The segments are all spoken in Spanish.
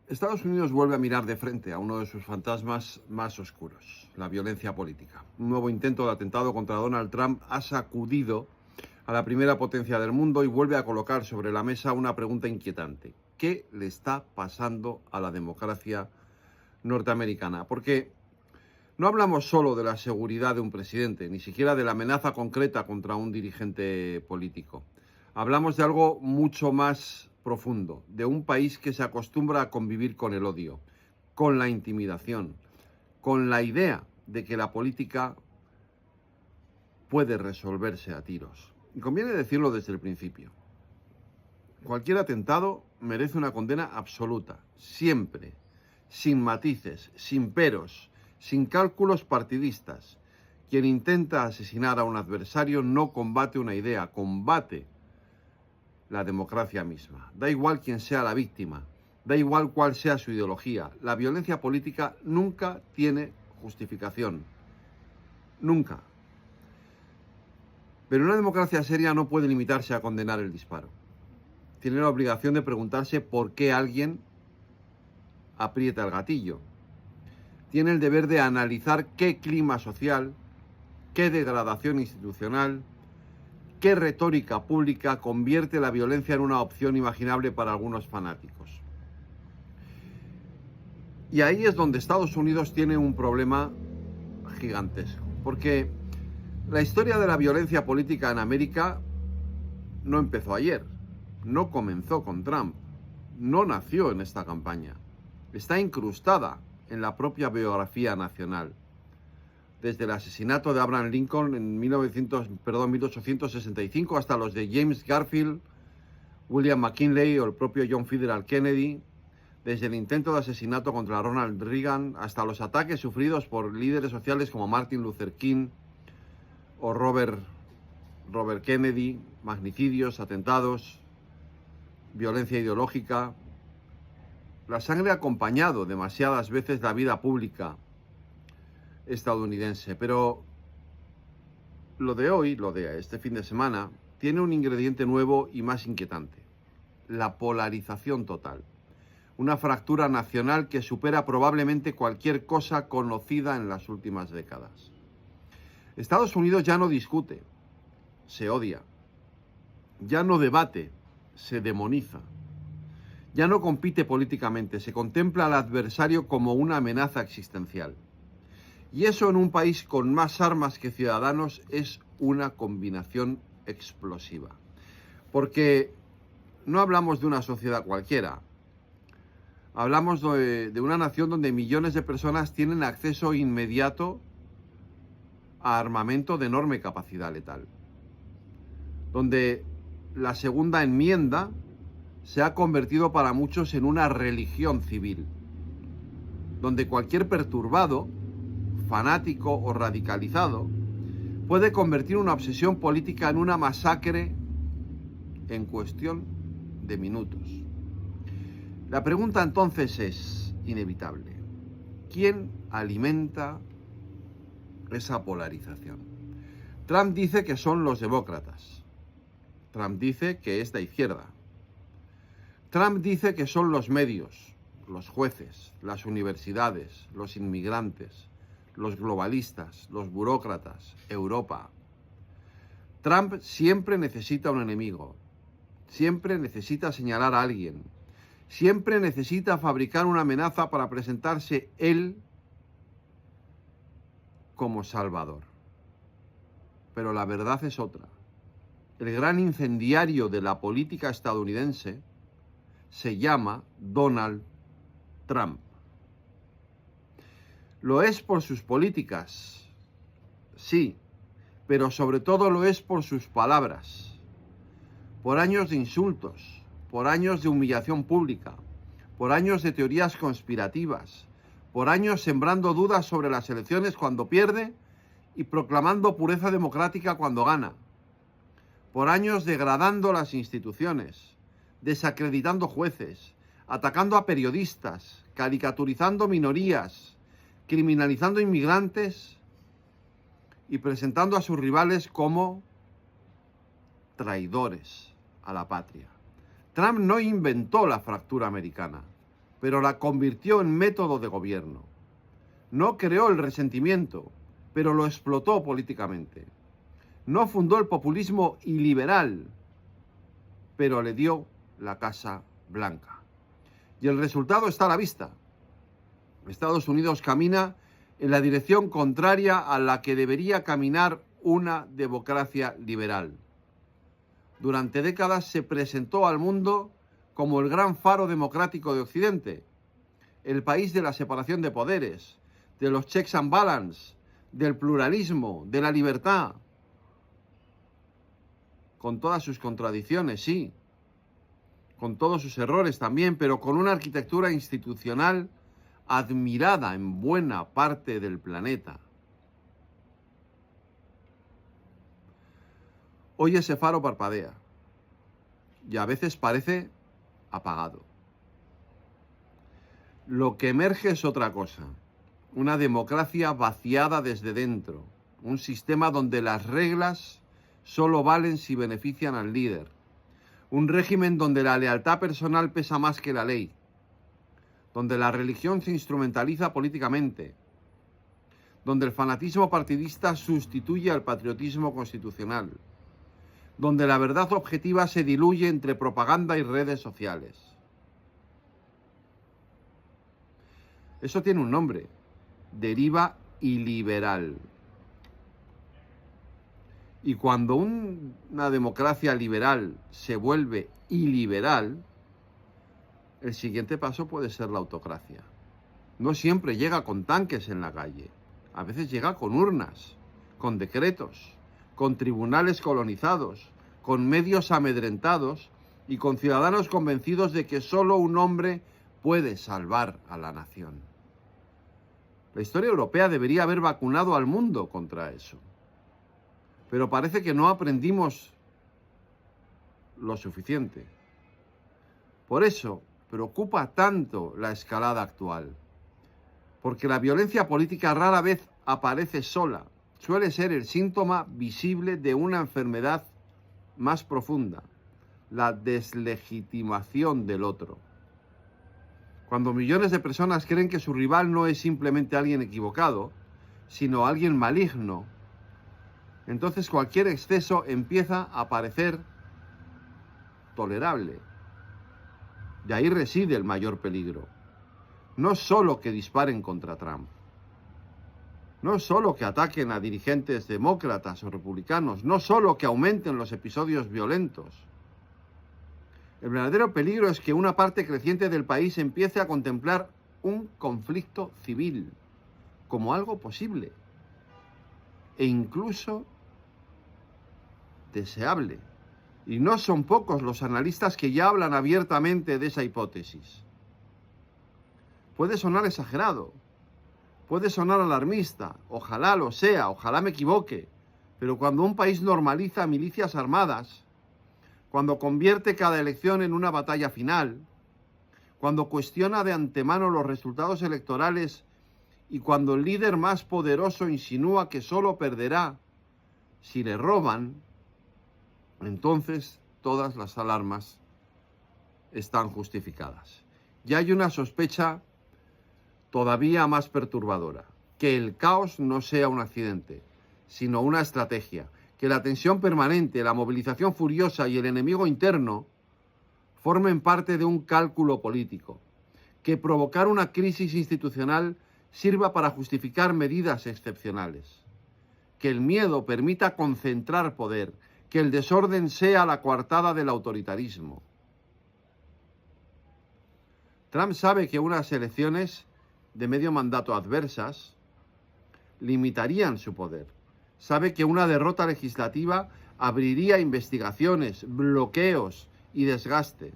Estados Unidos vuelve a mirar de frente a uno de sus fantasmas más oscuros, la violencia política. Un nuevo intento de atentado contra Donald Trump ha sacudido a la primera potencia del mundo y vuelve a colocar sobre la mesa una pregunta inquietante. ¿Qué le está pasando a la democracia norteamericana? Porque no hablamos solo de la seguridad de un presidente, ni siquiera de la amenaza concreta contra un dirigente político. Hablamos de algo mucho más profundo, de un país que se acostumbra a convivir con el odio, con la intimidación, con la idea de que la política puede resolverse a tiros. Y conviene decirlo desde el principio. Cualquier atentado merece una condena absoluta, siempre, sin matices, sin peros, sin cálculos partidistas. Quien intenta asesinar a un adversario no combate una idea, combate la democracia misma. Da igual quién sea la víctima, da igual cuál sea su ideología. La violencia política nunca tiene justificación. Nunca. Pero una democracia seria no puede limitarse a condenar el disparo. Tiene la obligación de preguntarse por qué alguien aprieta el gatillo. Tiene el deber de analizar qué clima social, qué degradación institucional, qué retórica pública convierte la violencia en una opción imaginable para algunos fanáticos. Y ahí es donde Estados Unidos tiene un problema gigantesco, porque la historia de la violencia política en América no empezó ayer, no comenzó con Trump, no nació en esta campaña, está incrustada en la propia biografía nacional. Desde el asesinato de Abraham Lincoln en 1865 hasta los de James Garfield, William McKinley o el propio John Fitzgerald Kennedy, desde el intento de asesinato contra Ronald Reagan hasta los ataques sufridos por líderes sociales como Martin Luther King o Robert Kennedy, magnicidios, atentados, violencia ideológica. La sangre ha acompañado demasiadas veces la vida pública estadounidense, pero lo de hoy, lo de este fin de semana, tiene un ingrediente nuevo y más inquietante: la polarización total. Una fractura nacional que supera probablemente cualquier cosa conocida en las últimas décadas. Estados Unidos ya no discute, se odia. Ya no debate, se demoniza. Ya no compite políticamente, se contempla al adversario como una amenaza existencial. Y eso en un país con más armas que ciudadanos es una combinación explosiva. Porque no hablamos de una sociedad cualquiera. Hablamos de una nación donde millones de personas tienen acceso inmediato a armamento de enorme capacidad letal. Donde la segunda enmienda se ha convertido para muchos en una religión civil. Donde cualquier perturbado, fanático o radicalizado puede convertir una obsesión política en una masacre en cuestión de minutos. La pregunta entonces es inevitable: ¿quién alimenta esa polarización? Trump dice que son los demócratas. Trump dice que es de izquierda. Trump dice que son los medios, los jueces, las universidades, los inmigrantes, los globalistas, los burócratas, Europa. Trump siempre necesita un enemigo, siempre necesita señalar a alguien, siempre necesita fabricar una amenaza para presentarse él como salvador. Pero la verdad es otra. El gran incendiario de la política estadounidense se llama Donald Trump. Lo es por sus políticas, sí, pero sobre todo lo es por sus palabras, por años de insultos, por años de humillación pública, por años de teorías conspirativas, por años sembrando dudas sobre las elecciones cuando pierde y proclamando pureza democrática cuando gana, por años degradando las instituciones, desacreditando jueces, atacando a periodistas, caricaturizando minorías, criminalizando inmigrantes y presentando a sus rivales como traidores a la patria. Trump no inventó la fractura americana, pero la convirtió en método de gobierno. No creó el resentimiento, pero lo explotó políticamente. No fundó el populismo iliberal, pero le dio la Casa Blanca. Y el resultado está a la vista. Estados Unidos camina en la dirección contraria a la que debería caminar una democracia liberal. Durante décadas se presentó al mundo como el gran faro democrático de Occidente, el país de la separación de poderes, de los checks and balance, del pluralismo, de la libertad, con todas sus contradicciones, sí, con todos sus errores también, pero con una arquitectura institucional admirada en buena parte del planeta. Hoy ese faro parpadea y a veces parece apagado. Lo que emerge es otra cosa, una democracia vaciada desde dentro, un sistema donde las reglas solo valen si benefician al líder, un régimen donde la lealtad personal pesa más que la ley, donde la religión se instrumentaliza políticamente, donde el fanatismo partidista sustituye al patriotismo constitucional, donde la verdad objetiva se diluye entre propaganda y redes sociales. Eso tiene un nombre: deriva iliberal. Y cuando una democracia liberal se vuelve iliberal, el siguiente paso puede ser la autocracia. No siempre llega con tanques en la calle, a veces llega con urnas, con decretos, con tribunales colonizados, con medios amedrentados y con ciudadanos convencidos de que solo un hombre puede salvar a la nación. La historia europea debería haber vacunado al mundo contra eso. Pero parece que no aprendimos lo suficiente. Por eso preocupa tanto la escalada actual. Porque la violencia política rara vez aparece sola. Suele ser el síntoma visible de una enfermedad más profunda: la deslegitimación del otro. Cuando millones de personas creen que su rival no es simplemente alguien equivocado, sino alguien maligno, entonces cualquier exceso empieza a parecer tolerable. Y ahí reside el mayor peligro. No solo que disparen contra Trump, no solo que ataquen a dirigentes demócratas o republicanos, no solo que aumenten los episodios violentos. El verdadero peligro es que una parte creciente del país empiece a contemplar un conflicto civil como algo posible e incluso deseable. Y no son pocos los analistas que ya hablan abiertamente de esa hipótesis. Puede sonar exagerado, puede sonar alarmista, ojalá lo sea, ojalá me equivoque, pero cuando un país normaliza milicias armadas, cuando convierte cada elección en una batalla final, cuando cuestiona de antemano los resultados electorales y cuando el líder más poderoso insinúa que solo perderá si le roban, entonces todas las alarmas están justificadas. Y hay una sospecha todavía más perturbadora: que el caos no sea un accidente, sino una estrategia, que la tensión permanente, la movilización furiosa y el enemigo interno formen parte de un cálculo político, que provocar una crisis institucional sirva para justificar medidas excepcionales, que el miedo permita concentrar poder, que el desorden sea la coartada del autoritarismo. Trump sabe que unas elecciones de medio mandato adversas limitarían su poder. Sabe que una derrota legislativa abriría investigaciones, bloqueos y desgaste.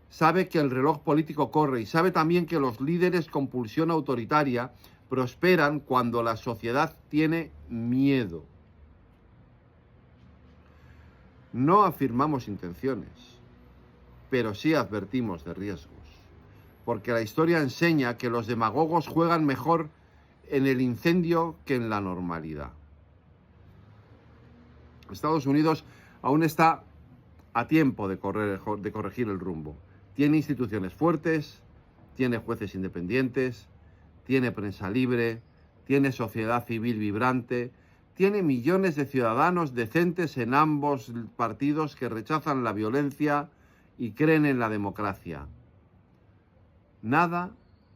Sabe que el reloj político corre y sabe también que los líderes con pulsión autoritaria prosperan cuando la sociedad tiene miedo. No afirmamos intenciones, pero sí advertimos de riesgos, porque la historia enseña que los demagogos juegan mejor en el incendio que en la normalidad. Estados Unidos aún está a tiempo de corregir el rumbo. Tiene instituciones fuertes, tiene jueces independientes, tiene prensa libre, tiene sociedad civil vibrante, tiene millones de ciudadanos decentes en ambos partidos que rechazan la violencia y creen en la democracia. Nada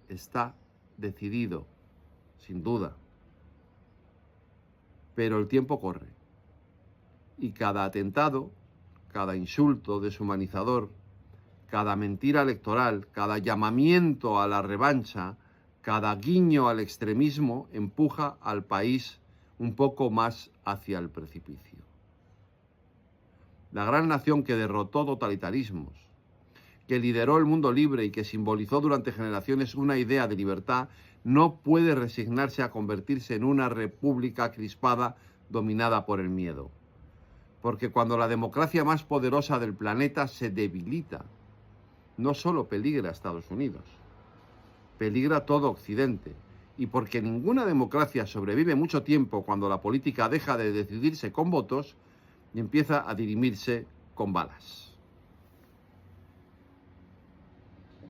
está decidido, sin duda. Pero el tiempo corre. Y cada atentado, cada insulto deshumanizador, cada mentira electoral, cada llamamiento a la revancha, cada guiño al extremismo empuja al país un poco más hacia el precipicio. La gran nación que derrotó totalitarismos, que lideró el mundo libre y que simbolizó durante generaciones una idea de libertad, no puede resignarse a convertirse en una república crispada dominada por el miedo. Porque cuando la democracia más poderosa del planeta se debilita, no solo peligra a Estados Unidos, peligra todo Occidente. Y porque ninguna democracia sobrevive mucho tiempo cuando la política deja de decidirse con votos y empieza a dirimirse con balas.